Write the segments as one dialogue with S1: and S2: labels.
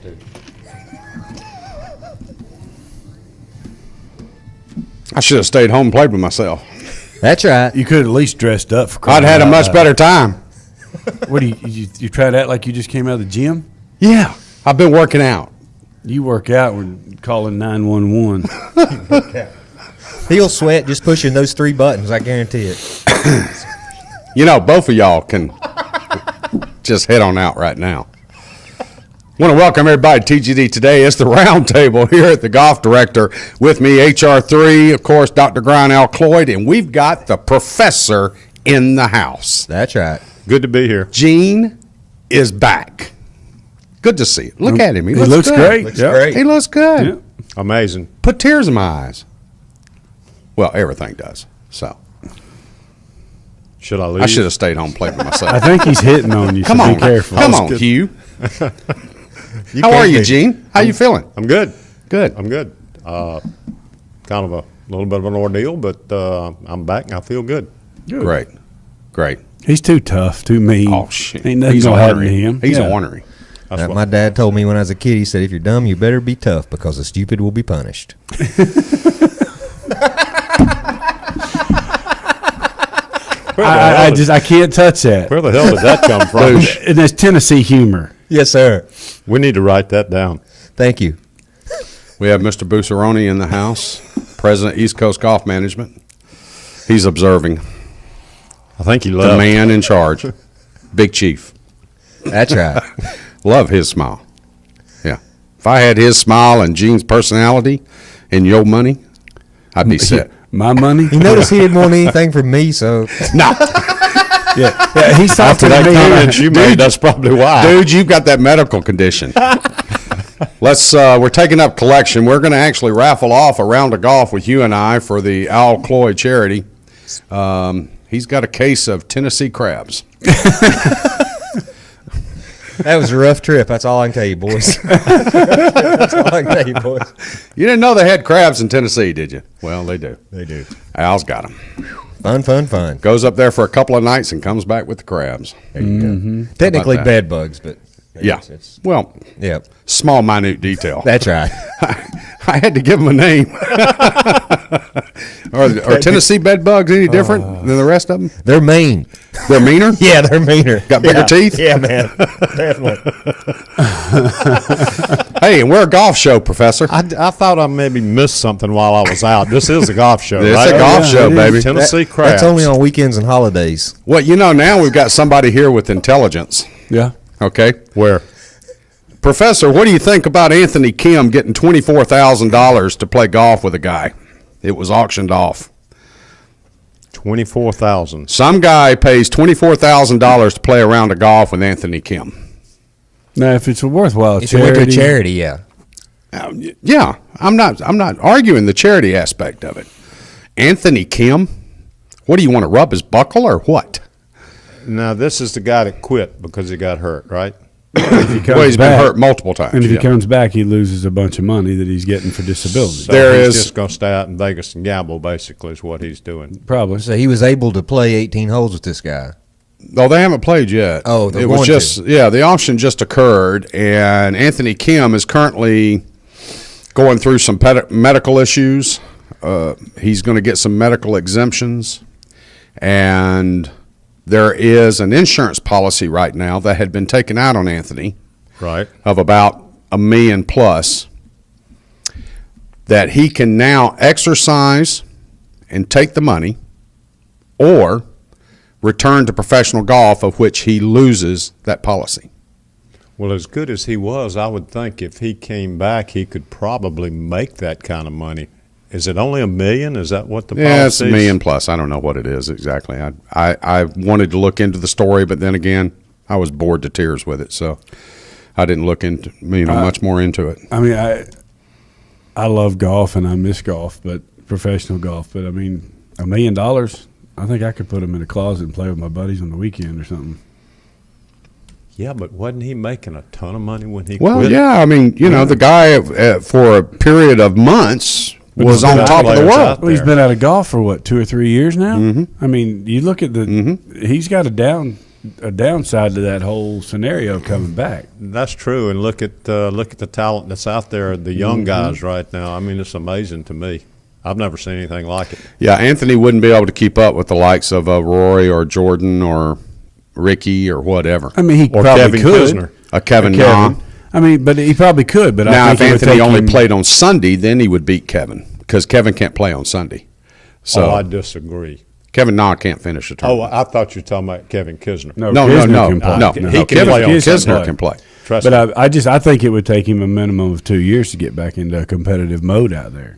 S1: want to.
S2: I should have stayed home and played with myself.
S3: That's right.
S4: You could have at least dressed up for
S2: I'd had a much better time.
S4: What do you try that like you just came out of the gym?
S2: Yeah, I've been working out.
S4: You work out, we're calling 911.
S3: He'll sweat just pushing those 3 buttons, I guarantee it.
S2: You know, both of y'all can just head on out right now. Want to welcome everybody to TGD today. It's the round table here at the Golf Director. With me, HR3, of course, Dr. Brian L. Cloyd, and we've got the professor in the house.
S3: That's right.
S1: Good to be here.
S2: Gene is back. Good to see you. Look at him. He
S4: looks
S2: good.
S4: great.
S3: Looks
S4: Yep.
S3: great.
S2: He looks good.
S4: Yeah.
S1: Amazing.
S2: Put tears in my eyes. Well, everything does. So
S1: Should I leave?
S2: I should have stayed home and played with myself.
S4: I think he's hitting on you,
S2: Come
S4: so
S2: on.
S4: be careful.
S2: Come on, Hugh. How are you, Gene? How you feeling?
S1: I'm good.
S2: Good.
S1: I'm good. Kind of a little bit of an ordeal, but I'm back and I feel good.
S2: Great. Great.
S4: He's too tough, too mean.
S2: Oh, shit.
S4: Ain't nothing
S2: He's
S4: gonna happen to
S2: ornery.
S4: him.
S2: He's
S4: Yeah.
S2: ornery.
S1: That's what,
S3: My dad told me when I was a kid, he said, if you're dumb, you better be tough because the stupid will be punished.
S4: I can't touch that.
S1: where the hell did that come from?
S4: And that's Tennessee humor.
S3: Yes, sir.
S1: We need to write that down.
S3: Thank you.
S2: We have Mr. Busaroni in the house, President, East Coast Golf Management. He's observing.
S1: I think he
S2: The
S1: left.
S2: man in charge. Big Chief.
S3: That's right.
S2: Love his smile. Yeah. If I had his smile and Gene's personality and your money, I'd be set.
S4: My money?
S3: You notice he didn't want anything from me, so
S2: No.
S4: Yeah, he's
S1: After
S4: talking
S1: that
S4: to me.
S1: comment you made, that's probably why.
S2: Dude, you've got that medical condition. We're taking up collection. We're going to actually raffle off a round of golf with you and I for the Al Cloyd charity. He's got a case of Tennessee crabs.
S3: that was a rough trip. That's all I can tell you, boys. That's all I can tell you, boys.
S2: You didn't know they had crabs in Tennessee, did you? Well, they do.
S3: They do.
S2: Al's got them.
S3: Fun.
S2: Goes up there for a couple of nights and comes back with the crabs.
S3: There you go. Technically
S2: that?
S3: bed bugs, but
S2: Yeah. Well,
S3: yeah,
S2: small, minute detail.
S3: that's right.
S2: I had to give them a name. Are Tennessee bed bugs any different than the rest of them?
S3: They're mean.
S2: They're meaner?
S3: Yeah, they're meaner.
S2: Got bigger
S3: Yeah.
S2: teeth?
S3: Yeah, man. Definitely.
S2: Hey, and we're a golf show, Professor.
S1: I thought I maybe missed something while I was out. This is a golf show,
S2: It's
S1: right?
S2: a golf
S4: yeah,
S2: show,
S4: it is.
S2: baby.
S1: Tennessee crabs.
S3: That's only on weekends and holidays.
S2: Well, now we've got somebody here with intelligence,
S4: Yeah.
S2: okay?
S1: Where?
S2: Professor, what do you think about Anthony Kim getting $24,000 to play golf with a guy? It was auctioned off.
S1: 24,000.
S2: Some guy pays $24,000 to play a round of golf with Anthony Kim.
S4: Now, if it's a worthwhile
S3: If you went to a
S4: charity,
S3: charity, yeah.
S2: Yeah, I'm not arguing the charity aspect of it. Anthony Kim, what do you want to rub his buckle or what?
S1: Now, this is the guy that quit because he got hurt, right?
S4: if he comes
S2: Well, he's been
S4: back,
S2: hurt multiple times.
S4: and if
S2: yeah.
S4: he comes back, he loses a bunch of money that he's getting for disability.
S1: So
S2: There
S1: he's
S2: is-
S1: just going to stay out in Vegas and gamble, basically, is what he's doing.
S4: Probably.
S3: So he was able to play 18 holes with this guy.
S2: No, they haven't played yet.
S3: Oh, they're
S2: it was
S3: going
S2: just the auction just occurred, and Anthony Kim is currently going through some medical issues. He's going to get some medical exemptions, and there is an insurance policy right now that had been taken out on Anthony
S1: Right.
S2: of about $1 million plus that he can now exercise and take the money, or return to professional golf, of which he loses that policy.
S1: Well, as good as he was, I would think if he came back, he could probably make that kind of money. Is it only $1 million? Is that what the policy
S2: Yeah, it's
S1: is?
S2: $1 million plus. I don't know what it is exactly. I wanted to look into the story, but then again, I was bored to tears with it, so I didn't look into much more into it.
S4: I mean, I love golf and I miss golf, but professional golf. But I mean, $1 million, I think I could put him in a closet and play with my buddies on the weekend or something.
S1: Yeah, but wasn't he making a ton of money when he
S2: Well,
S1: quit?
S2: yeah, I mean, the guy for a period of months was on
S1: there's
S2: top of the
S1: players
S2: world.
S1: out
S4: Well, he's
S1: there.
S4: been out of golf for what, 2 or 3 years now?
S2: Mm-hmm.
S4: I mean, you look at he's got a a downside to that whole scenario coming back.
S1: That's true, and look at the talent that's out there, the young
S4: Mm-hmm.
S1: guys right now. I mean, it's amazing to me. I've never seen anything like it.
S2: Yeah, Anthony wouldn't be able to keep up with the likes of Rory or Jordan or Ricky or whatever.
S4: I mean, he
S1: Or
S4: probably
S1: Kevin
S4: could.
S1: Kisner.
S2: Kevin,
S4: Kevin.
S2: nah.
S4: I mean, but he probably could. But
S2: Now,
S4: I
S2: if
S4: think it would
S2: Anthony
S4: take
S2: only
S4: him-
S2: played on Sunday, then he would beat Kevin because Kevin can't play on Sunday. So
S1: I disagree.
S2: Kevin Na can't finish a
S1: Oh,
S2: tournament.
S1: I thought you were talking about Kevin Kisner.
S2: no,
S4: Kisner can play.
S2: no.
S1: He can
S2: Kevin
S1: play on
S2: Kisner can play.
S1: Trust
S4: But
S1: me.
S4: I think it would take him a minimum of 2 years to get back into a competitive mode out there.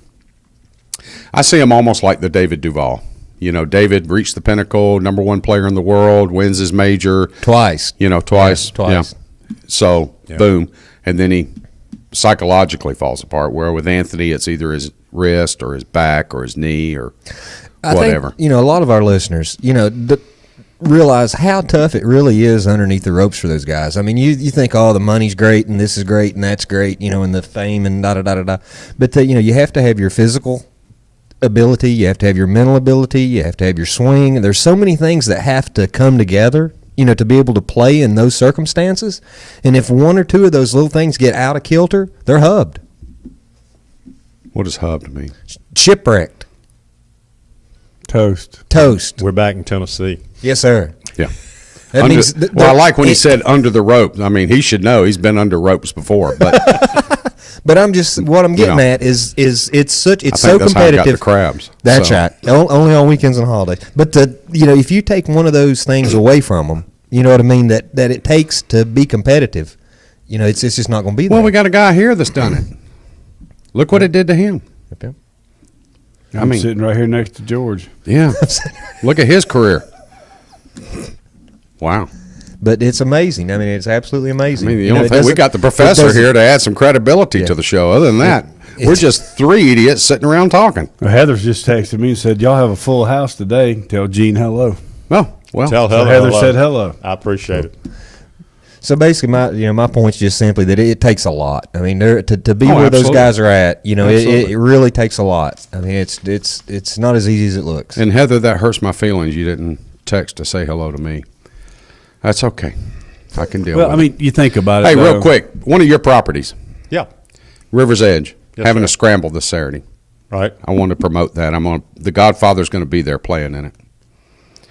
S2: I see him almost like the David Duval. You know, David reached the pinnacle, number one player in the world, wins his major,
S3: Twice.
S2: twice.
S3: Yeah, twice.
S2: Yeah. So,
S1: Yeah.
S2: boom. And then he psychologically falls apart, where with Anthony, it's either his wrist or his back or his knee or whatever.
S3: Think, a lot of our listeners, realize how tough it really is underneath the ropes for those guys. I mean, you think, oh, the money's great and this is great and that's great, and the fame and da-da-da-da-da. But, you have to have your physical ability, you have to have your mental ability, you have to have your swing. There's so many things that have to come together, to be able to play in those circumstances. And if one or two of those little things get out of kilter, they're hubbed.
S2: What does hubbed mean?
S3: Shipwrecked.
S4: Toast.
S3: Toast.
S1: We're back in Tennessee.
S3: Yes, sir.
S2: Yeah.
S3: That
S2: Under-
S3: means
S2: well, I like when he said under the ropes. I mean, he should know. He's been under ropes before. But
S3: But what I'm getting
S2: know.
S3: at is it's
S2: I think
S3: so
S2: that's how I got
S3: competitive.
S2: the crabs.
S3: That's
S2: So,
S3: right. Only on weekends and holidays. But if you take one of those things away from them, you know what I mean, that it takes to be competitive, it's just not going to be there.
S2: Well, we got a guy here that's done it. Look what it did to him.
S3: Okay.
S4: I'm
S2: mean-
S4: sitting right here next to George.
S2: Yeah. Look at his career. Wow.
S3: But it's amazing. I mean, it's absolutely
S2: I
S3: amazing.
S2: mean, the
S3: You know,
S2: only
S3: it
S2: thing, we
S3: doesn't-
S2: got the
S3: it
S2: professor
S3: doesn't-
S2: here to add some credibility
S3: Yeah.
S2: to the show. Other than that, we're
S3: it's-
S2: just three idiots sitting around talking.
S4: Well, Heather's just texted me and said, y'all have a full house today. Tell Gene hello.
S2: Well,
S1: Tell
S4: So
S1: Heather
S4: Heather
S1: hello.
S4: said hello.
S1: I appreciate it.
S3: So basically, my point's just simply that it takes a lot. I mean, to be
S2: Oh,
S3: where those
S2: absolutely.
S3: guys are at,
S2: Absolutely.
S3: it really takes a lot. I mean, it's not as easy as it looks.
S2: and Heather, that hurts my feelings. You didn't text to say hello to me. That's okay. I can deal
S4: Well,
S2: with
S4: I mean, you think about
S2: it.
S4: it.
S2: Hey,
S4: though.
S2: real quick, one of your properties,
S1: Yeah.
S2: River's Edge,
S1: Yes,
S2: having
S1: sir.
S2: a scramble this Saturday.
S1: Right.
S2: I want to promote that. The Godfather's going to be there playing in it.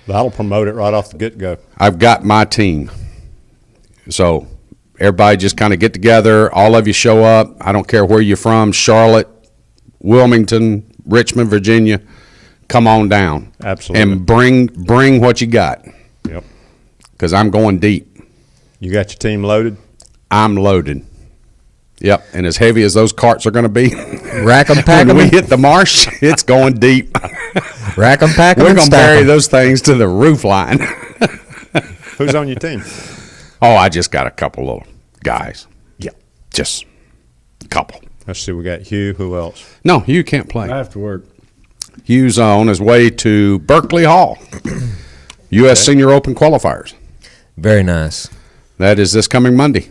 S1: That'll promote it right off the get-go.
S2: I've got my team. So everybody just kind of get together. All of you show up. I don't care where you're from, Charlotte, Wilmington, Richmond, Virginia. Come on down.
S1: Absolutely.
S2: And bring what you got
S1: Yep.
S2: because I'm going deep.
S1: You got your team loaded?
S2: I'm loaded. Yep. And as heavy as those carts are going to be,
S3: Rack 'em, pack
S2: when
S3: 'em,
S2: we hit the marsh, it's going deep.
S3: rack 'em, pack 'em,
S2: We're
S3: and
S2: going to
S3: stack
S2: bury
S3: 'em.
S2: those things to the roof line.
S1: Who's on your team?
S2: Oh, I just got a couple little guys.
S1: Yeah.
S2: Just a couple.
S1: Let's see. We got Hugh. Who else?
S2: No, you can't play.
S4: I have to work.
S2: Hughes on his way to Berkeley Hall, U.S. Senior Open qualifiers.
S3: Very nice.
S2: That is this coming Monday.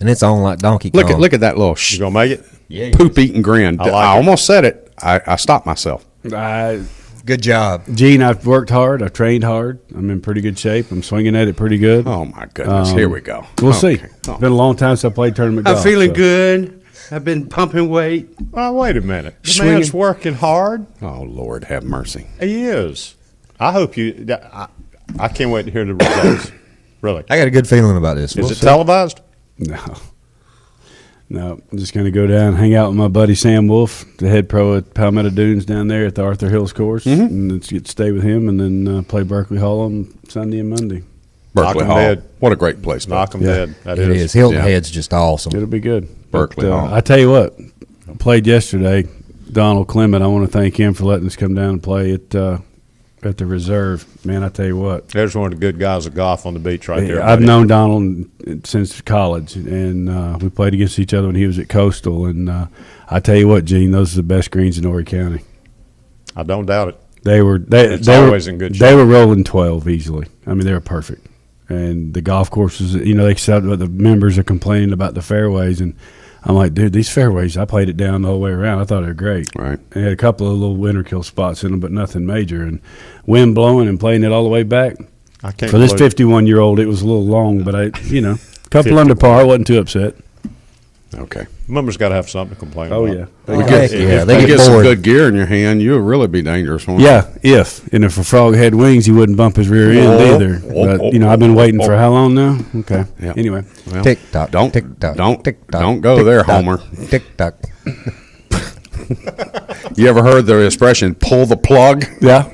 S3: And it's on like Donkey Kong.
S2: Look at that little
S1: You gonna make it?
S3: Yeah,
S2: poop eating grin.
S1: I like
S2: I
S1: it.
S2: almost said it. I stopped myself.
S3: good job.
S4: Gene, I've worked hard. I've trained hard. I'm in pretty good shape. I'm swinging at it pretty good.
S2: Oh my goodness! Here we go.
S4: We'll
S2: Okay.
S4: see.
S2: Oh.
S4: It's been a long time since I played tournament golf. so-
S2: good. I've been pumping weight.
S1: Oh, wait a minute. The
S2: Swinging.
S1: man's working hard.
S2: Oh Lord, have mercy.
S1: He is. I hope you. I can't wait to hear the results. Really.
S3: I got a good feeling about this.
S1: Is
S3: We'll
S1: it
S3: see.
S1: televised?
S4: No, I'm just going to go down, hang out with my buddy Sam Wolf, the head pro at Palmetto Dunes down there at the Arthur Hills course, and let's get to stay with him, and then play Berkeley Hall on Sunday and Monday.
S2: Berkeley
S1: 'em
S2: Hall.
S1: dead.
S2: What a great place.
S1: Knock them
S4: Yeah.
S1: dead. That
S3: It
S1: is.
S3: is. Hilton
S2: Yeah.
S3: Head's just awesome.
S4: It'll be good.
S2: Berkeley Hall.
S4: I tell you what, I played yesterday. Donald Clement, I want to thank him for letting us come down and play at the reserve. Man, I tell you what.
S1: There's one of the good guys of golf on the beach right there.
S4: I've
S1: buddy.
S4: known Donald since college, and we played against each other when he was at Coastal. And I tell you what, Gene, those are the best greens in Horry County.
S1: I don't doubt it.
S4: They were
S1: It's
S4: they
S1: always
S4: were,
S1: in good
S4: They
S1: shape.
S4: were rolling 12 easily. I mean, they were perfect. And the golf courses, they said that the members are complaining about the fairways, and I'm like, dude, these fairways, I played it down the whole way around. I thought they were great.
S2: Right.
S4: They had a couple of little winter kill spots in them, but nothing major. And wind blowing and playing it all the way back,
S1: I can't
S4: For this
S1: believe-
S4: 51-year-old, it was a little long, but a couple under par. I wasn't too upset.
S2: Okay.
S1: Members got to have something to complain
S4: Oh,
S1: about.
S4: yeah.
S3: Oh, heck yeah, they
S2: If you
S3: get
S2: get some
S3: bored.
S2: good gear in your hand, you'll really be dangerous. won't you?
S4: Yeah, if a frog had wings, he wouldn't bump his rear end either. But I've been waiting for how long now? Okay.
S2: Yeah.
S4: Anyway,
S2: Well,
S3: Tick tock.
S2: Don't
S3: tick tock.
S2: don't
S3: tick tock.
S2: don't go
S3: tick
S2: there,
S3: tock,
S2: Homer.
S3: Tick tock.
S2: You ever heard the expression "pull the plug"?
S4: yeah,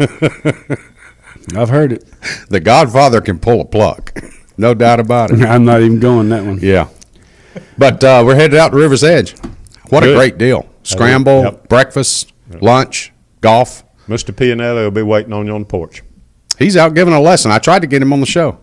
S4: I've heard it.
S2: The Godfather can pull a plug, no doubt about it.
S4: I'm not even going that one.
S2: Yeah. But we're headed out to River's Edge. What a
S1: Good.
S2: great deal! Scramble,
S1: Yep.
S2: breakfast, lunch, golf.
S1: Mr. Pianelli will be waiting on you on the porch.
S2: He's out giving a lesson. I tried to get him on the show.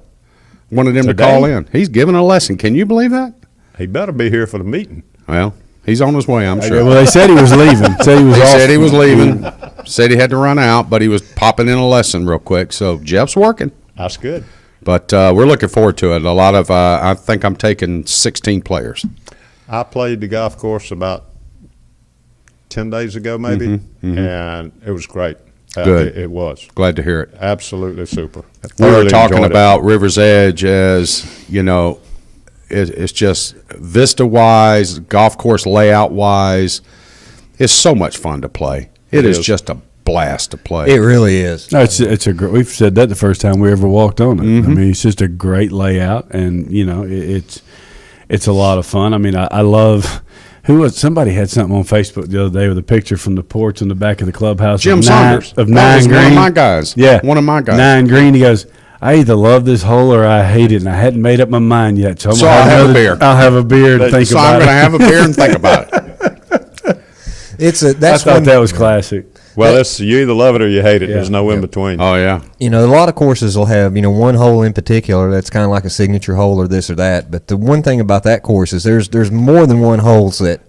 S2: Wanted him to
S1: Today?
S2: call in. He's giving a lesson. Can you believe that?
S1: He better be here for the meeting.
S2: Well, he's on his way, I'm sure.
S4: Well, they said he was leaving. Said he was
S2: He
S4: off.
S2: said he was leaving. Said he had to run out, but he was popping in a lesson real quick. So Jeff's working.
S1: That's good.
S2: But we're looking forward to it. A lot of, I think I'm taking 16 players.
S1: I played the golf course about 10 days ago, maybe, and it was great.
S2: Good.
S1: It was.
S2: Glad to hear it.
S1: Absolutely super.
S2: We were
S1: Thoroughly
S2: talking
S1: enjoyed it.
S2: about River's Edge as, it's just vista-wise, golf course layout-wise. It's so much fun to play. It is
S1: is.
S2: just a blast to play.
S3: It really is.
S4: No, it's a great. We've said that the first time we ever walked on it. I mean, it's just a great layout, and it's a lot of fun. I mean, I love. Somebody had something on Facebook the other day with a picture from the porch in the back of the clubhouse.
S2: Jim
S4: of
S2: Saunders.
S4: Of
S2: That
S4: Nine
S2: was
S4: Green.
S2: one of my guys.
S4: Yeah,
S2: One of my guys.
S4: 9 Green. He goes, I either love this hole or I hate it, and I hadn't made up my mind yet. So,
S2: So I'll have a
S4: another-
S2: beer.
S4: I'll have a beer and think
S2: So
S4: about
S2: I'm going to
S4: it.
S2: have a beer and think about it.
S4: I
S3: That's
S4: thought
S3: when,
S4: that was classic.
S1: Well, it's you either love it or you hate it.
S4: Yeah.
S1: There's no in between.
S2: Oh, yeah.
S3: a lot of courses will have, one hole in particular that's kind of like a signature hole or this or that. But the one thing about that course is there's more than one holes that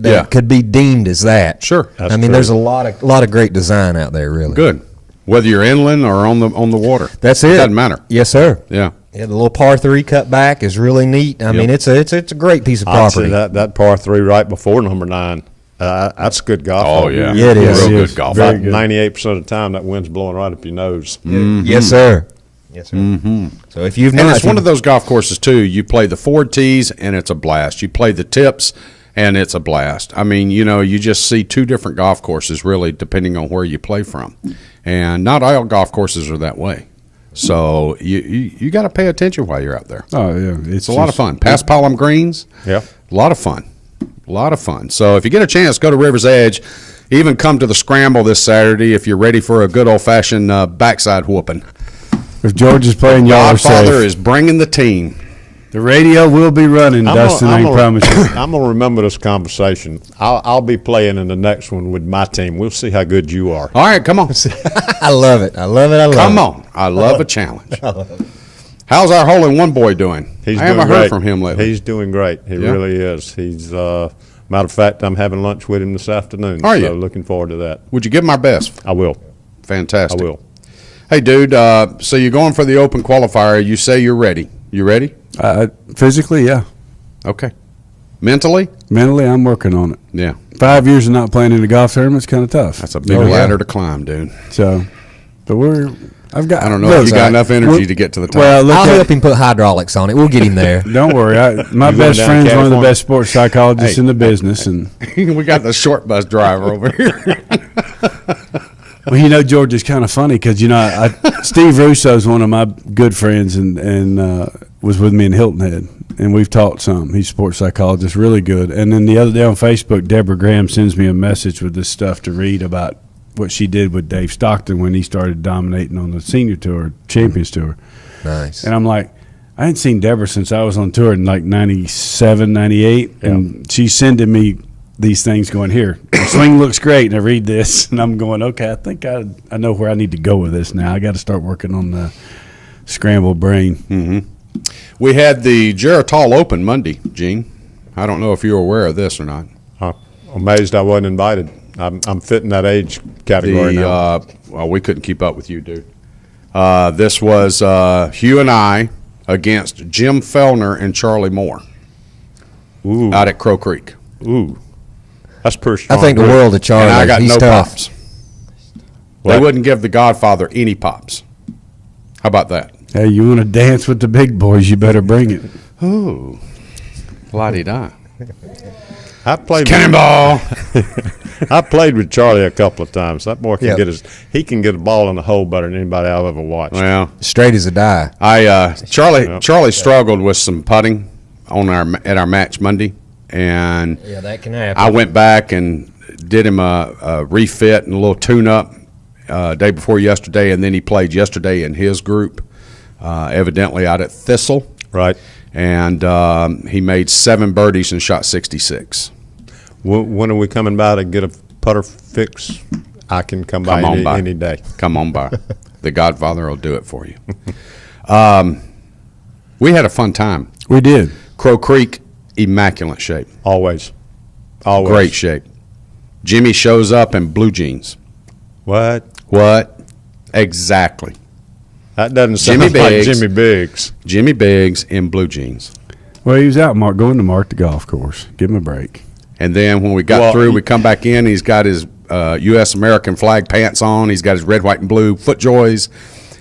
S2: Yeah.
S3: could be deemed as that.
S2: Sure.
S1: That's
S3: I mean,
S1: true.
S3: there's a lot of great design out there, really.
S2: Good. Whether you're inland or on the water.
S3: That's it.
S2: Doesn't matter.
S3: Yes, sir.
S2: Yeah.
S3: Yeah, the little par 3 cut back is really neat. I mean, it's a great piece of
S1: I'd say
S3: property.
S1: that par 3 right before number 9. That's good golf.
S2: Oh, yeah.
S3: Yeah, it is.
S2: Real
S4: It
S2: good
S4: is.
S2: golf.
S4: Very
S1: About
S4: good.
S1: 98% of the time, that wind's blowing right up your nose.
S3: Yes, sir. Yes, sir. So if you've
S2: And
S3: not,
S2: it's one of those golf courses, too. You play the forward tees, and it's a blast. You play the tips, and it's a blast. I mean, you just see two different golf courses, really, depending on where you play from. And not all golf courses are that way. So you got to pay attention while you're out there.
S4: Oh yeah,
S2: It's a lot of fun. Past Palm Greens,
S1: Yeah.
S2: a lot of fun. A lot of fun. So if you get a chance, go to River's Edge. Even come to the Scramble this Saturday if you're ready for a good old-fashioned backside whooping.
S4: If George is playing, y'all are
S2: Godfather
S4: safe.
S2: is bringing the team.
S4: The radio will be running, Dustin. I promise you.
S1: I'm going to remember this conversation. I'll be playing in the next one with my team. We'll see how good you are.
S2: All right, come on.
S3: I love it. I love it. I love
S2: Come
S3: it.
S2: on. I love a challenge. How's our hole-in-one boy doing?
S1: He's
S2: I haven't
S1: doing
S2: heard
S1: great.
S2: from him lately.
S1: He's doing great. He
S2: Yeah?
S1: really is. He's matter of fact, I'm having lunch with him this afternoon.
S2: Are
S1: so
S2: you?
S1: looking forward to that.
S2: Would you give him our best?
S1: I will.
S2: Fantastic.
S1: I will.
S2: Hey, dude, so you're going for the Open qualifier. You say you're ready. You ready?
S4: Physically, yeah.
S2: Okay. Mentally?
S4: Mentally, I'm working on it.
S2: Yeah.
S4: 5 years of not playing in a golf tournament's kind of tough.
S2: That's a big
S3: Oh, yeah.
S2: ladder to climb, dude.
S4: So, but I
S2: I don't know if you got enough energy to get to the top.
S4: Well, look
S3: I'll
S4: at
S3: help him put hydraulics on it. We'll get him there.
S4: Don't worry. My
S1: You
S4: best
S1: going down to
S4: friend's one of the
S1: California?
S4: best sports psychologists
S2: Hey.
S4: in the business, and
S2: we got the short bus driver over here.
S4: well, George is kind of funny because Steve Russo's one of my good friends, and was with me in Hilton Head, and we've talked some. He's a sports psychologist, really good. And then the other day on Facebook, Deborah Graham sends me a message with this stuff to read about what she did with Dave Stockton when he started dominating on the senior tour, Champions Tour.
S3: Nice.
S4: And I'm like, I hadn't seen Deborah since I was on tour in like 97, 98. And she's sending me these things going, here, the swing looks great. And I read this, and I'm going, okay, I think I know where I need to go with this now. I got to start working on the scrambled brain.
S2: We had the Geritol Open Monday, Gene. I don't know if you're aware of this or not.
S1: I'm amazed I wasn't invited. I'm fitting that age category now.
S2: Well, we couldn't keep up with you, dude. This was Hugh and I against Jim Fellner and Charlie Moore
S1: Ooh,
S2: out at Crow Creek.
S1: ooh, that's pretty
S3: I
S1: strong.
S3: think the world of Charlie.
S2: And I got
S3: He's
S2: no
S3: tough.
S2: pops. They
S1: What?
S2: wouldn't give the Godfather any pops. How about that?
S4: Hey, you want to dance with the big boys? You better bring it.
S2: Ooh, la-di-da.
S1: I played.
S2: Cannonball.
S1: I played with Charlie a couple of times. That boy can
S3: Yep.
S1: he can get a ball in the hole better than anybody I've ever watched.
S2: Well,
S3: Straight as a die.
S2: Charlie struggled with some putting at our match Monday, and
S3: Yeah, that can happen.
S2: I went back and did him a refit and a little tune-up day before yesterday, and then he played yesterday in his group, evidently out at Thistle,
S1: Right.
S2: and he made 7 birdies and shot 66.
S1: When are we coming by to get a putter fix? I can come by,
S2: Come on by.
S1: any day.
S2: Come on by. The Godfather will do it for you. We had a fun time.
S4: We did.
S2: Crow Creek, immaculate shape.
S1: Always. Always.
S2: Great shape. Jimmy shows up in blue jeans.
S1: What?
S2: What? Exactly.
S1: That doesn't
S2: Jimmy
S1: sound like
S2: Biggs.
S1: Jimmy Biggs.
S2: Jimmy Biggs in blue jeans.
S4: Well, he was out going to mark the golf course. Give him a break.
S2: And then when we got
S1: Well,
S2: through, we come back in. He's got his U.S. American flag pants on. He's got his red, white, and blue FootJoys.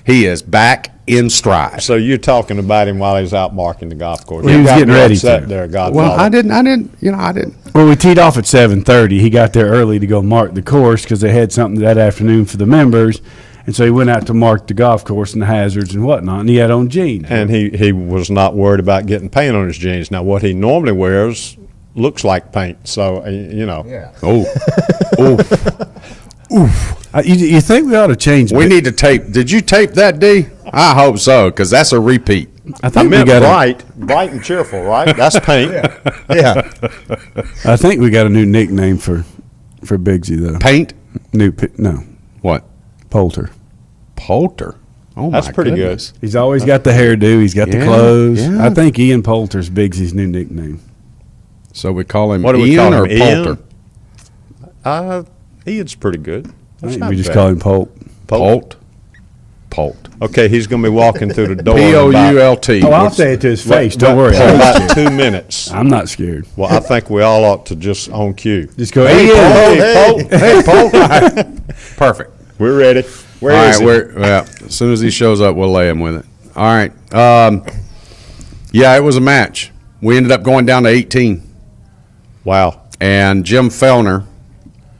S2: He is back in stride.
S1: So you're talking about him while he's out marking the golf course.
S4: Well, he
S1: You
S4: was
S1: got
S4: getting
S1: me
S4: ready
S1: upset
S4: to.
S1: there, Godfather.
S2: Well, I didn't.
S4: Well, we teed off at 7:30. He got there early to go mark the course because they had something that afternoon for the members. And so he went out to mark the golf course and the hazards and whatnot, and he had on jeans.
S1: And he was not worried about getting paint on his jeans. Now, what he normally wears looks like paint. So,
S3: Yeah.
S2: Oh,
S4: You think we ought to change?
S2: we need to tape. Did you tape that, D? I hope so, because that's a repeat.
S4: I
S1: I
S4: think we
S1: meant
S4: got
S1: bright and cheerful, right? That's paint.
S3: Yeah.
S4: I think we got a new nickname for Bigsy though.
S2: Paint.
S4: No,
S2: What?
S4: Poulter.
S2: Poulter. Oh,
S1: That's
S2: my
S1: pretty
S2: goodness.
S4: He's always got the hairdo. He's got the
S2: Yeah,
S4: clothes.
S2: yeah.
S4: I think Ian Poulter's Bigsy's new nickname.
S2: So we call him
S1: What do we
S2: Ian
S1: call
S2: or
S1: him, Ian?
S2: Poulter?
S1: Ian's pretty good.
S4: I
S1: That's
S4: think
S1: not
S4: we just
S1: bad.
S4: call him Poult.
S2: Poult. Poult.
S1: Okay, he's going to be walking through the door. in
S2: P-O-U-L-T.
S4: Oh, I'll say it to his face. Don't worry.
S1: For
S4: I'm not
S1: about
S4: scared.
S1: 2 minutes.
S4: I'm not scared.
S1: Well, I think we all ought to just on cue.
S4: Just go.
S2: Hey,
S4: Ian.
S2: Poult. Hey, Poult. Perfect.
S1: We're ready. Where
S2: All
S1: is
S2: right,
S1: he?
S2: as soon as he shows up, we'll lay him with it. All right. Yeah, it was a match. We ended up going down to 18,
S1: Wow.
S2: and Jim Fellner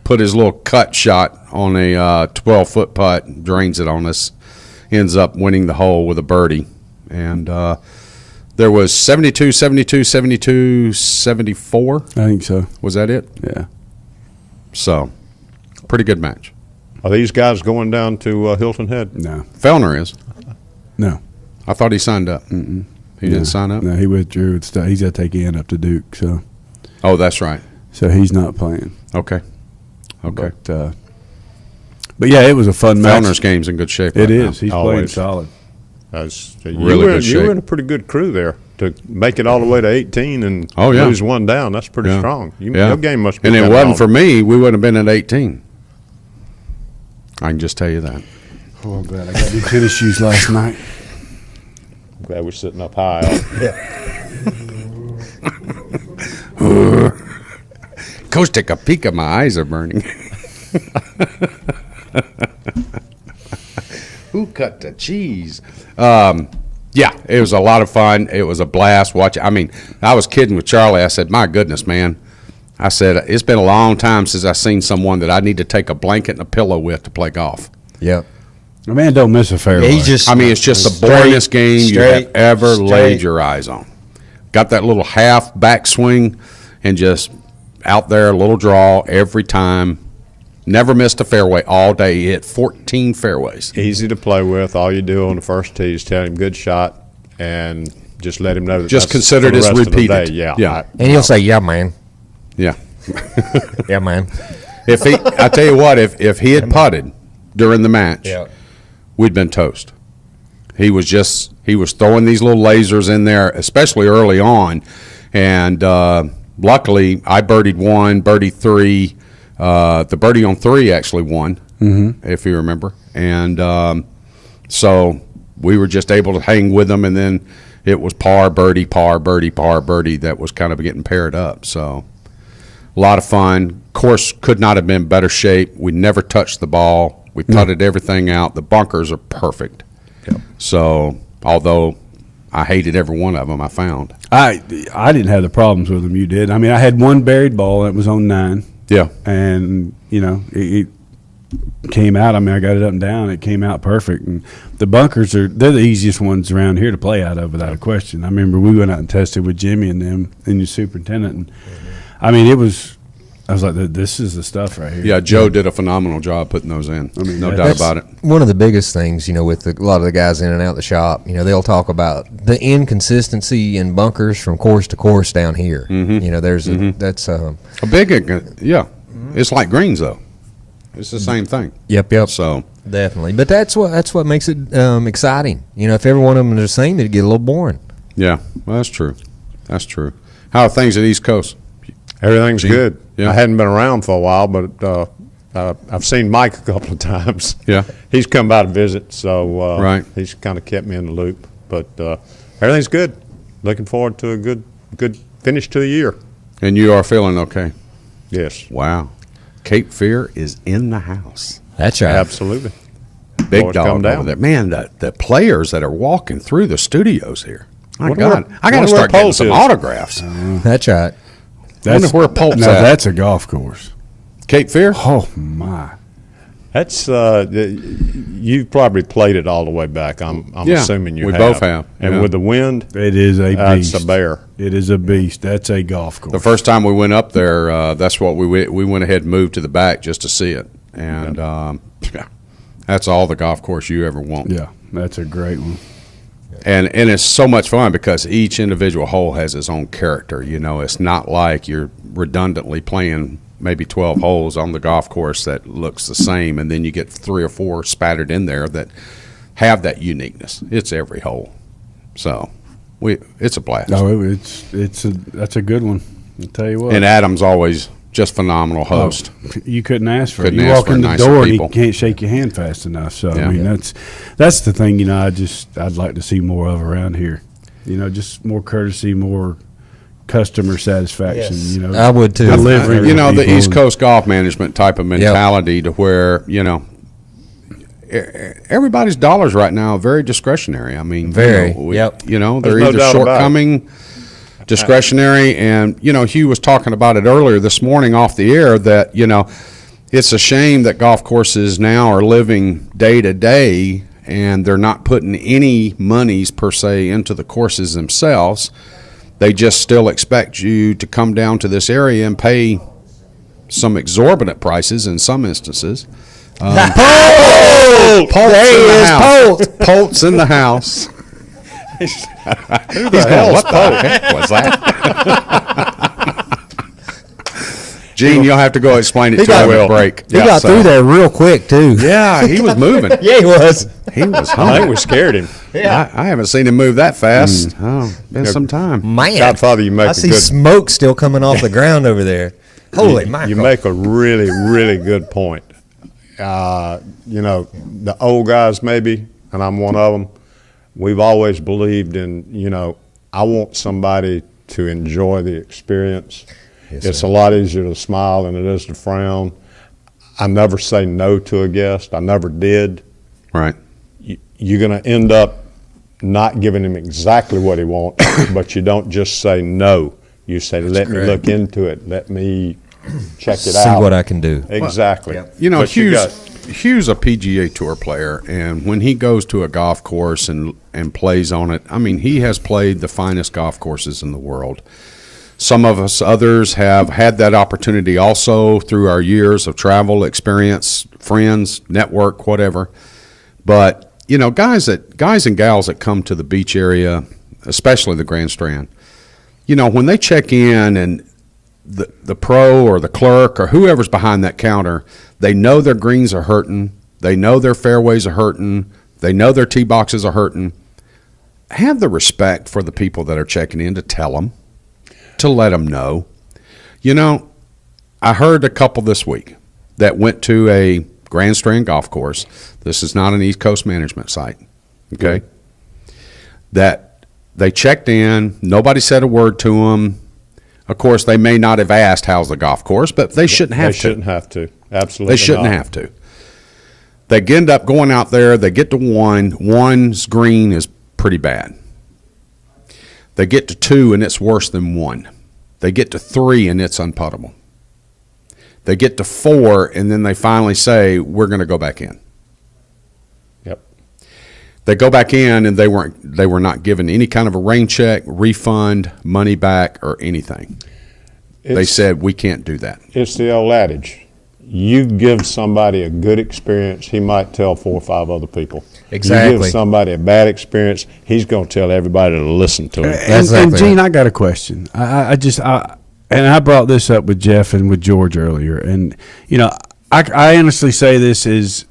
S2: put his little cut shot on a 12-foot putt, drains it on us, ends up winning the hole with a birdie. And there was 72, 72, 72, 74.
S4: I think so.
S2: Was that it?
S4: Yeah.
S2: So, pretty good match.
S1: Are these guys going down to Hilton Head?
S4: No.
S2: Fellner is.
S4: No.
S2: I thought he signed up. Mm-mm. He didn't sign up?
S4: No, he withdrew. He's got to take Ian up to Duke, so
S2: Oh, that's right.
S4: he's not playing.
S2: Okay. Okay.
S4: But yeah, it was a fun match.
S2: Fellner's game's in good shape.
S4: It
S2: right
S4: is. He's playing
S1: Always.
S4: solid.
S1: You
S2: Really
S1: were,
S2: good
S1: you were
S2: shape.
S1: in a pretty good crew there to make it all the way to 18 and
S2: Oh, yeah.
S1: lose one down. That's pretty
S2: Yeah.
S1: strong.
S2: Yeah.
S1: Your game must be.
S2: And it
S1: kinda
S2: wasn't
S1: on.
S2: for me, we wouldn't have been at 18. I can just tell you that.
S4: Oh, I'm glad I got new tennis shoes last night.
S1: I'm glad we're sitting up high.
S2: Coach, take a peek at my eyes are burning. Who cut the cheese? Yeah, it was a lot of fun. It was a blast watching. I mean, I was kidding with Charlie. I said, my goodness, man. I said, it's been a long time since I've seen someone that I need to take a blanket and a pillow with to play golf.
S3: Yep.
S4: The man don't miss a fairway.
S3: He just.
S2: I mean, it's just the
S3: straight-
S2: boringest game you
S3: straight-
S2: have ever
S3: straight.
S2: laid your eyes on. Got that little half backswing and just out there, a little draw every time. Never missed a fairway all day. He hit 14 fairways.
S1: Easy to play with. All you do on the first tee is tell him good shot and just let him know that
S2: Just
S1: that's
S2: consider
S1: for the
S2: it as
S1: rest of the
S2: repeated.
S1: day. Yeah.
S2: Yeah.
S3: And he'll say, "Yeah, man.
S2: Yeah.
S3: Yeah, man."
S2: If he, I tell you what, if he had putted during the match, we'd been toast. He was throwing these little lasers in there, especially early on, and luckily I birdied one, birdied three. The birdie on three actually won, if you remember, and so we were just able to hang with them, and then it was par birdie, par birdie, par birdie that was kind of getting paired up. So a lot of fun. Course could not have been better shape. We never touched the ball. We putted everything out. The bunkers are perfect.
S1: Yep.
S2: So Although I hated every one of them I found.
S4: I didn't have the problems with them you did. I mean, I had one buried ball that was on 9.
S2: Yeah.
S4: And, it came out. I mean, I got it up and down. It came out perfect. And the bunkers they're the easiest ones around here to play out of without a question. I remember we went out and tested with Jimmy and them and your superintendent. And I mean, I was like, this is the stuff right here.
S2: Yeah, Joe did a phenomenal job putting those in.
S4: I mean,
S2: no doubt
S3: That's
S2: about it.
S3: one of the biggest things, with a lot of the guys in and out the shop. They'll talk about the inconsistency in bunkers from course to course down here. There's that's
S2: A big, yeah. It's like greens, though. It's the same thing.
S3: Yep.
S2: So
S3: Definitely, but that's what makes it exciting. If every one of them are the same, it'd get a little boring.
S2: yeah, well, that's true. That's true. How are things at East Coast?
S1: Everything's
S2: Gene?
S1: good.
S2: Yeah.
S1: I hadn't been around for a while, but I've seen Mike a couple of times.
S2: Yeah.
S1: He's come by to visit, so
S2: Right.
S1: he's kind of kept me in the loop. But everything's good. Looking forward to a good finish to the year.
S2: And you are feeling okay.
S1: Yes,
S2: Wow. Cape Fear is in the house.
S3: That's right.
S1: absolutely.
S2: Big
S1: Boys
S2: dog
S1: come
S2: over
S1: down.
S2: there. Man, the players that are walking through the studios here. My
S1: Wonder
S2: God.
S1: where-
S2: I got to
S1: wonder where
S2: start getting
S1: Pulse
S2: some
S1: is.
S2: autographs.
S3: That's right.
S2: Wonder where Pulp's
S4: now
S2: at.
S4: that's a golf course.
S2: Cape Fear?
S4: Oh my!
S1: That's you've probably played it all the way back. I'm
S2: Yeah,
S1: assuming you
S2: we
S1: have.
S2: both have,
S1: And
S2: yeah.
S1: with the wind,
S4: It is a
S1: that's
S4: beast.
S1: a bear.
S4: It is a beast. That's a golf course.
S2: The first time we went up there, that's what we went ahead and moved to the back just to see it. And that's all the golf course you ever want.
S4: Yeah, that's a great one.
S2: And it's so much fun because each individual hole has its own character. It's not like you're redundantly playing maybe 12 holes on the golf course that looks the same, and then you get 3 or 4 spattered in there that have that uniqueness. It's every hole. So it's a blast.
S4: No, that's a good one. I'll tell you what.
S2: And Adam's always just phenomenal host.
S4: You couldn't ask for
S2: Couldn't
S4: it. You
S2: ask
S4: walk
S2: for
S4: in the
S2: nicer
S4: door and
S2: people.
S4: he can't shake your hand fast enough. So
S2: Yeah.
S4: I mean, that's the thing. I'd like to see more of around here. Just more courtesy, more customer satisfaction.
S3: Yes. I would too.
S4: Delivery. to
S2: The
S4: people
S2: East
S4: and-
S2: Coast golf management type of mentality to where, everybody's dollars right now are very discretionary. I mean,
S3: Very.
S2: they're
S1: There's no
S2: either
S1: doubt about it.
S2: shortcoming, discretionary, and Hugh was talking about it earlier this morning off the air that it's a shame that golf courses now are living day to day and they're not putting any monies per se into the courses themselves. They just still expect you to come down to this area and pay some exorbitant prices in some instances. Polt's in the house. Polt's in the house.
S1: Who the hell
S2: What the heck was that? Gene, you'll have to go explain it to
S3: got-
S2: him at break.
S3: He got through there real quick too.
S2: Yeah, he was moving.
S3: Yeah, he was.
S2: He was
S1: I
S2: hungry.
S1: think we scared him.
S2: I haven't seen him move that fast. Oh, been some time.
S3: Man,
S1: Godfather, you make
S3: I
S1: a
S3: see
S1: good-
S3: smoke still coming off the ground over there. Holy mackerel!
S1: You make a really, really good point. The old guys maybe, and I'm one of them, we've always believed in, I want somebody to enjoy the experience. It's a lot easier to smile than it is to frown. I never say no to a guest. I never did.
S2: Right.
S1: You're going to end up not giving him exactly what he wants, but you don't just say no. You say, let me
S3: correct.
S1: look into it. Let me check it
S3: See
S1: out.
S3: what I can do.
S1: Exactly.
S2: But
S1: got-
S2: Hugh's a PGA Tour player, and when he goes to a golf course and plays on it, I mean, he has played the finest golf courses in the world. Some of us others have had that opportunity also through our years of travel, experience, friends, network, whatever. But, guys and gals that come to the beach area, especially the Grand Strand, when they check in and the pro or the clerk or whoever's behind that counter, they know their greens are hurting, they know their fairways are hurting, they know their tee boxes are hurting. Have the respect for the people that are checking in to tell them, to let them know. I heard a couple this week that went to a Grand Strand golf course. This is not an East Coast management site, okay? That they checked in, nobody said a word to them. Of course, they may not have asked how's the golf course, but they shouldn't have
S1: They
S2: to.
S1: shouldn't have to. Absolutely
S2: They shouldn't
S1: not.
S2: have to. They end up going out there. They get to one. One's green is pretty bad. They get to 2 and it's worse than 1. They get to 3 and it's unputtable. They get to 4 and then they finally say, we're going to go back in.
S1: Yep.
S2: They go back in and they were not given any kind of a rain check, refund, money back, or anything. They said, we can't do that.
S1: It's the old adage. You give somebody a good experience, he might tell 4 or 5 other people.
S3: Exactly.
S1: You give somebody a bad experience, he's going to tell everybody to listen to him.
S4: And
S3: exactly
S4: Gene,
S3: right.
S4: I got a question. I brought this up with Jeff and with George earlier, and I honestly say this is,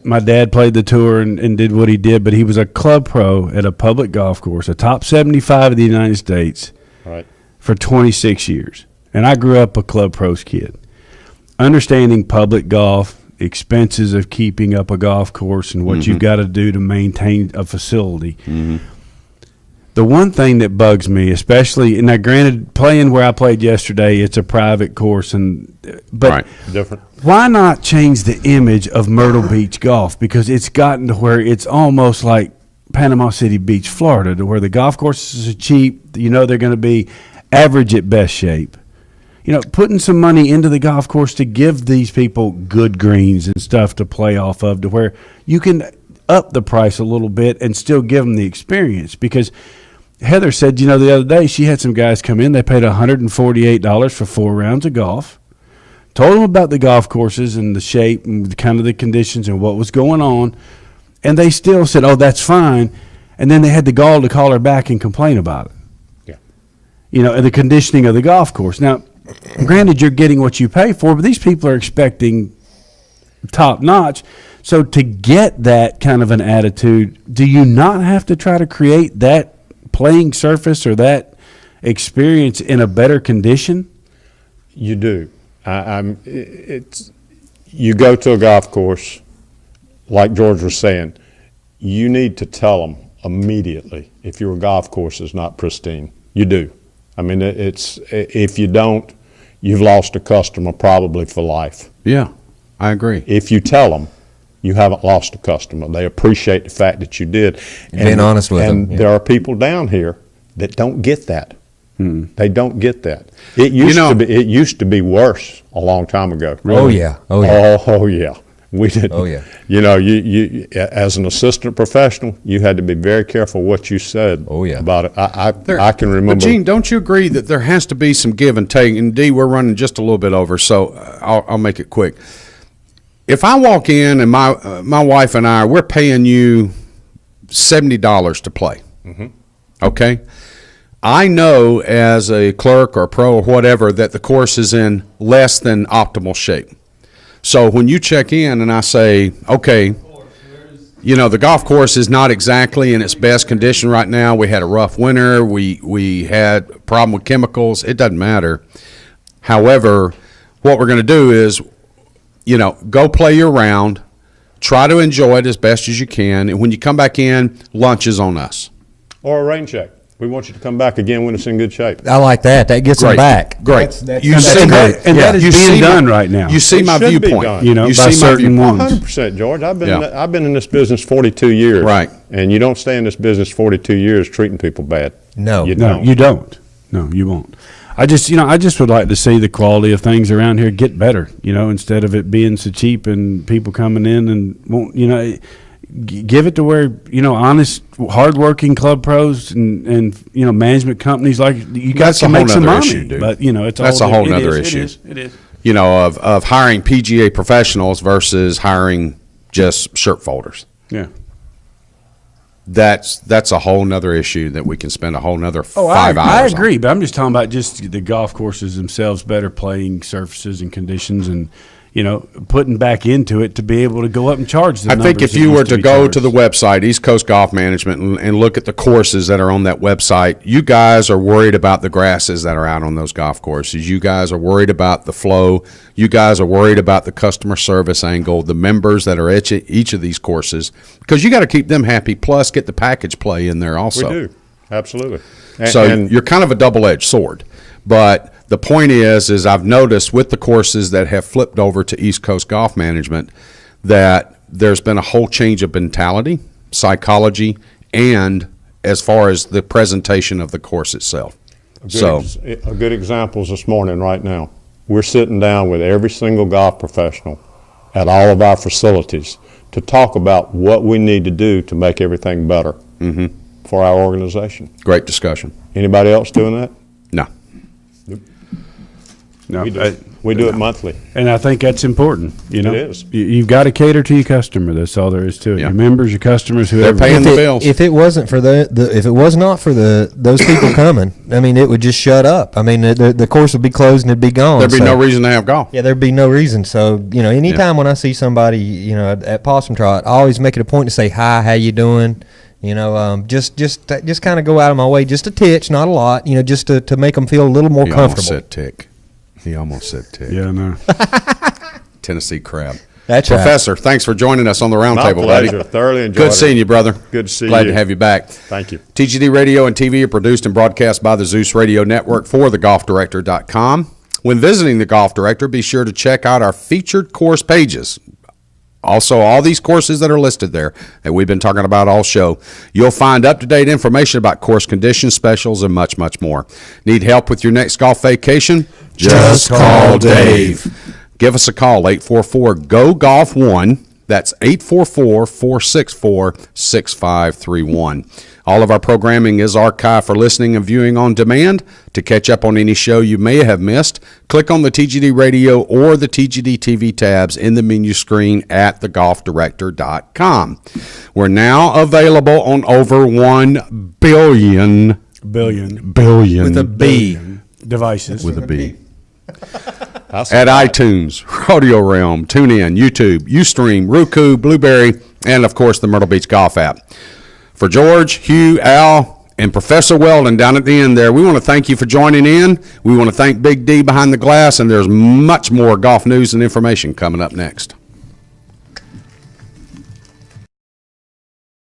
S4: my dad played the tour and did what he did, but he was a club pro at a public golf course, a top 75 of the United States,
S1: Right.
S4: for 26 years, and I grew up a club pros kid. Understanding public golf, expenses of keeping up a golf course, and what you've got to do to maintain a facility. The one thing that bugs me, especially, and now granted, playing where I played yesterday, it's a private course, but
S2: Right.
S1: Different.
S4: why not change the image of Myrtle Beach golf? Because it's gotten to where it's almost like Panama City Beach, Florida, to where the golf courses are cheap. They're going to be average at best shape. Putting some money into the golf course to give these people good greens and stuff to play off of, to where you can up the price a little bit and still give them the experience. Because Heather said, the other day she had some guys come in, they paid $148 for 4 rounds of golf, told them about the golf courses and the shape and kind of the conditions and what was going on, and they still said, oh, that's fine, and then they had the gall to call her back and complain about it.
S1: Yeah.
S4: And the conditioning of the golf course. Now, granted, you're getting what you pay for, but these people are expecting top notch. So to get that kind of an attitude, do you not have to try to create that playing surface or that experience in a better condition?
S1: You do. You go to a golf course, like George was saying, you need to tell them immediately if your golf course is not pristine. You do. I mean, if you don't, you've lost a customer probably for life.
S2: Yeah, I agree.
S1: If you tell them, you haven't lost a customer. They appreciate the fact that you did.
S3: Being honest with them.
S1: And there are people down here that don't get that. They don't get that. It used to be worse a long time ago.
S3: Oh, yeah. Oh, yeah.
S1: Oh yeah. We did.
S3: Oh, yeah.
S1: You as an assistant professional, you had to be very careful what you said.
S3: Oh, yeah.
S1: About it. I can remember.
S2: But Gene, don't you agree that there has to be some give and take? And D, we're running just a little bit over, so I'll make it quick. If I walk in and my wife and I, we're paying you $70 to play, okay? I know as a clerk or pro or whatever that the course is in less than optimal shape. So when you check in and I say, okay, the golf course is not exactly in its best condition right now. We had a rough winter. We had a problem with chemicals. It doesn't matter. However, what we're going to do is, go play your round, try to enjoy it as best as you can, and when you come back in, lunch is on us.
S1: Or a rain check. We want you to come back again when it's in good shape.
S3: I like that. That gets them back.
S2: Great.
S3: That's
S2: You see
S3: great.
S4: And that is
S2: You
S4: being
S2: see
S4: done
S2: my-
S4: right now.
S2: You see
S1: It
S2: my
S1: should be
S2: viewpoint.
S1: done.
S4: You
S2: by
S4: see my
S2: viewpoint.
S4: certain ones.
S1: 100%, George. I've
S2: Yeah.
S1: been in this business 42 years.
S2: Right.
S1: And you don't stay in this business 42 years treating people bad.
S3: No.
S1: You
S4: No,
S1: don't.
S4: you don't. No, you won't. I just would like to see the quality of things around here get better, instead of it being so cheap and people coming in and won't, give it to where, honest, hardworking club pros and management companies like you guys
S2: That's a
S4: can
S2: whole
S4: make some
S2: nother
S4: money.
S2: issue, dude.
S4: But, it's
S2: That's a whole
S4: it
S2: nother
S4: is,
S2: issue.
S4: It is.
S2: Of hiring PGA professionals versus hiring just shirt folders.
S4: Yeah.
S2: That's a whole nother issue that we can spend a whole nother 5
S4: I
S2: hours
S4: agree,
S2: on.
S4: but I'm just talking about just the golf courses themselves, better playing surfaces and conditions, and putting back into it to be able to go up and charge the
S2: I think
S4: numbers
S2: if you
S4: that
S2: were
S4: used
S2: to
S4: be
S2: go
S4: charged.
S2: to the website, East Coast Golf Management, and look at the courses that are on that website, you guys are worried about the grasses that are out on those golf courses. You guys are worried about the flow. You guys are worried about the customer service angle, the members that are at each of these courses, because you got to keep them happy, plus get the package play in there
S1: We
S2: also.
S1: do. Absolutely.
S2: So you're kind of a double-edged sword. But the point is I've noticed with the courses that have flipped over to East Coast Golf Management that there's been a whole change of mentality, psychology, and as far as the presentation of the course itself.
S1: A good example is this morning right now. We're sitting down with every single golf professional at all of our facilities to talk about what we need to do to make everything better for our organization.
S2: Great discussion.
S1: Anybody else doing that?
S2: No.
S4: No,
S1: We do it monthly.
S4: and I think that's important. You know,
S1: It is.
S4: You've got to cater to your customer. That's all there is to it.
S2: Yeah.
S4: Your members, your customers, whoever.
S2: They're paying
S3: If
S2: the
S3: it,
S2: bills.
S3: if it wasn't for if it was not for those people coming, I mean, it would just shut up. I mean, the course would be closed and it'd be gone.
S2: There'd be
S3: So-
S2: no reason to have golf.
S3: Yeah, there'd be no reason. So, anytime when I see somebody, at Possum Trot, I always make it a point to say, hi, how you doing? Just kind of go out of my way, just a titch, not a lot, just to make them feel a little more
S2: He almost
S3: comfortable.
S2: said tick. He almost said tick.
S4: Yeah, no.
S2: Tennessee crab.
S3: That's right.
S2: Professor, thanks for joining us on the
S1: My
S2: roundtable,
S1: pleasure.
S2: buddy.
S1: Thoroughly enjoyed
S2: Good seeing
S1: it.
S2: you, brother.
S1: Good to see
S2: Glad
S1: you.
S2: to have you back.
S1: Thank you.
S2: TGD Radio and TV are produced and broadcast by the Zeus Radio Network for thegolfdirector.com. When visiting the Golf Director, be sure to check out our featured course pages. Also, all these courses that are listed there that we've been talking about all show, you'll find up-to-date information about course conditions, specials, and much, much more. Need help with your next golf vacation? Just call Dave. Give us a call, 844-GO-GOLF-1. That's 844-464-6531. All of our programming is archived for listening and viewing on demand. To catch up on any show you may have missed, click on the TGD Radio or the TGD TV tabs in the menu screen at thegolfdirector.com. We're now available on over 1 billion
S4: Billion
S3: With a B.
S4: devices.
S2: with a B.
S1: That's
S2: At iTunes, Rodeo Realm, TuneIn, YouTube, Ustream, Roku, Blueberry, and of course the Myrtle Beach Golf app. For George, Hugh, Al, and Professor Weldon down at the end there, we want to thank you for joining in. We want to thank Big D behind the glass, and there's much more golf news and information coming up next.